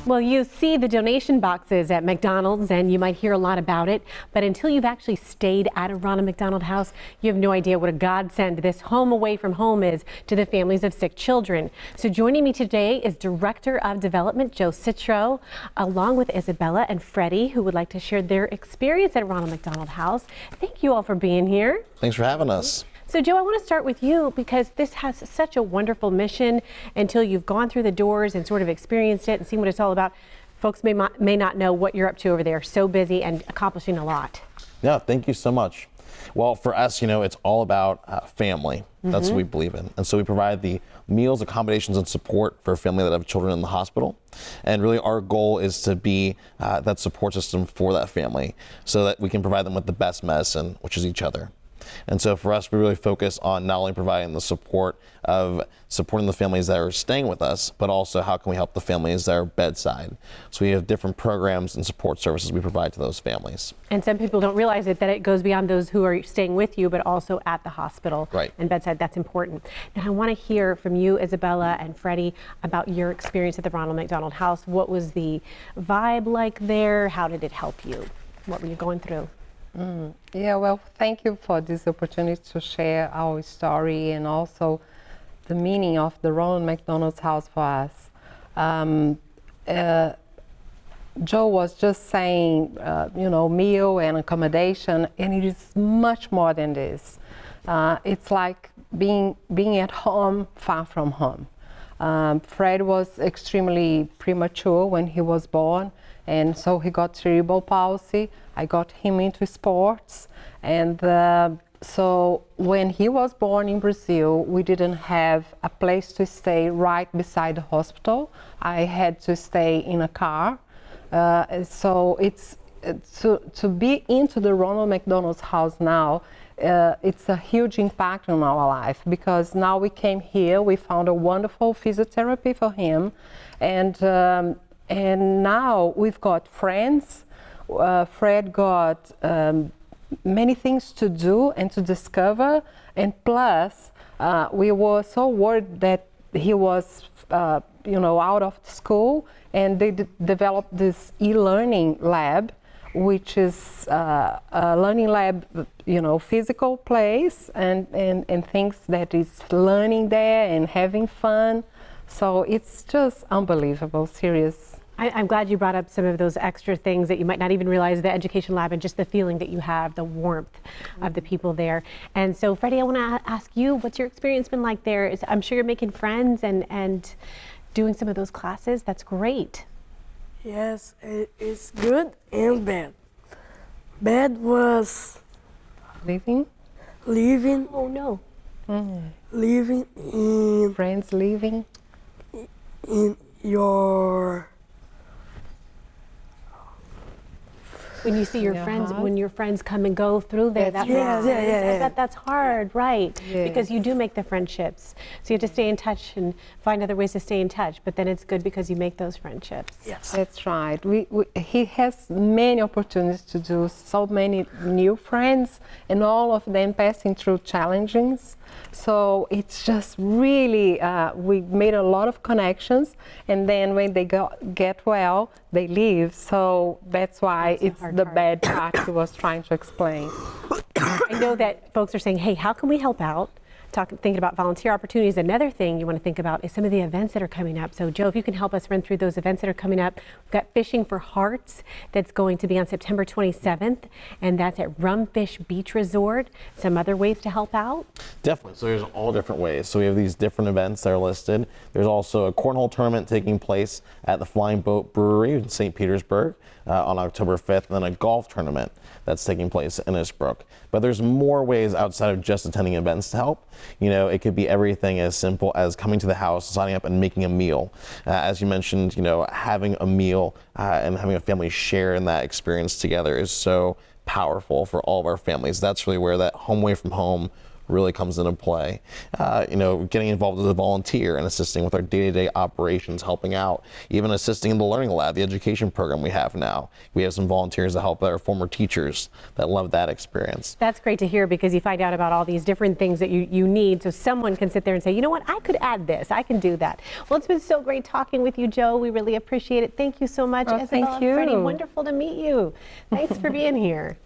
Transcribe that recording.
Well, you see the donation boxes at McDonald's and you might hear a lot about it, but until you've actually stayed at a Ronald McDonald House, you have no idea what a godsend this home away from home is to the families of sick children. So joining me today is Director of Development Joe Citro, along with Isabella and Freddie, who would like to share their experience at Ronald McDonald House. Thank you all for being here. Thanks for having us. So Joe, I want to start with you because this has such a wonderful mission. Until you've gone through the doors and sort of experienced it and seen what it's all about, folks may not know what you're up to over there. So busy and accomplishing a lot. Yeah, thank you so much. Well, for us, it's all about family. That's what we believe in. And so we provide the meals, accommodations, and support for a family that have children in the hospital. And really our goal is to be that support system for that family so that we can provide them with the best medicine, which is each other. And so for us, we really focus on not only providing the support of supporting the families that are staying with us, but also how can we help the families that are bedside. So we have different programs and support services we provide to those families. And some people don't realize it, that it goes beyond those who are staying with you, but also at the hospital and bedside. That's important. Now I want to hear from you, Isabella and Freddie, about your experience at the Ronald McDonald House. What was the vibe like there? How did it help you? What were you going through? Yeah, well, thank you for this opportunity to share our story and also the meaning of the Ronald McDonald House for us. Joe was just saying, meal and accommodation, and it is much more than this. It's like being at home, far from home. Fred was extremely premature when he was born, and so he got cerebral palsy. I got him into sports, and so when he was born in Brazil, we didn't have a place to stay right beside the hospital. I had to stay in a car. So it's to be into the Ronald McDonald House now. It's a huge impact on our life because now we came here, we found a wonderful physiotherapy for him, and now we've got friends. Fred got many things to do and to discover, and plus we were so worried that he was out of school, and they developed this e-learning lab, which is a learning lab, physical place and things that is learning there and having fun. So it's just unbelievable, serious. I'm glad you brought up some of those extra things that you might not even realize, the education lab and just the feeling that you have, the warmth of the people there. And so, Freddie, I want to ask you, what's your experience been like there? I'm sure you're making friends and doing some of those classes. That's great. Yes, it's good and bad. Bad was Leaving? Oh, no. Living in Friends leaving? in your When you see your friends, when your friends come and go through there, that's hard, right? Yes. Because you do make the friendships. So you have to stay in touch and find other ways to stay in touch, but then it's good because you make those friendships. yes. That's right. He has many opportunities to do so many new friends, and all of them passing through challenges. So it's just really, we made a lot of connections, and then when they get well, they leave. So that's why it's the bad part he was trying to explain. I know that folks are saying, hey, how can we help out? Thinking about volunteer opportunities. Another thing you want to think about is some of the events that are coming up. So Joe, if you can help us run through those events that are coming up. We've got Fishing for Hearts that's going to be on September 27th, and that's at Rumfish Beach Resort. Some other ways to help out? Definitely. So there's all different ways. So we have these different events that are listed. There's also a cornhole tournament taking place at the Flying Boat Brewery in St. Petersburg on October 5th, and then a golf tournament that's taking place in Innisbrook. But there's more ways outside of just attending events to help. It could be everything as simple as coming to the house, signing up, and making a meal. As you mentioned, having a meal and having a family share in that experience together is so powerful for all of our families. That's really where that home away from home really comes into play. Getting involved as a volunteer and assisting with our day-to-day operations, helping out, even assisting in the Learning Lab, the education program we have now. We have some volunteers that help our former teachers that love that experience. That's great to hear, because you find out about all these different things that you need, so someone can sit there and say, you know what, I could add this, I can do that. Well, it's been so great talking with you, Joe. We really appreciate it. Thank you so much. Oh, Isabella, thank you. Freddie, wonderful to meet you. Thanks for being here.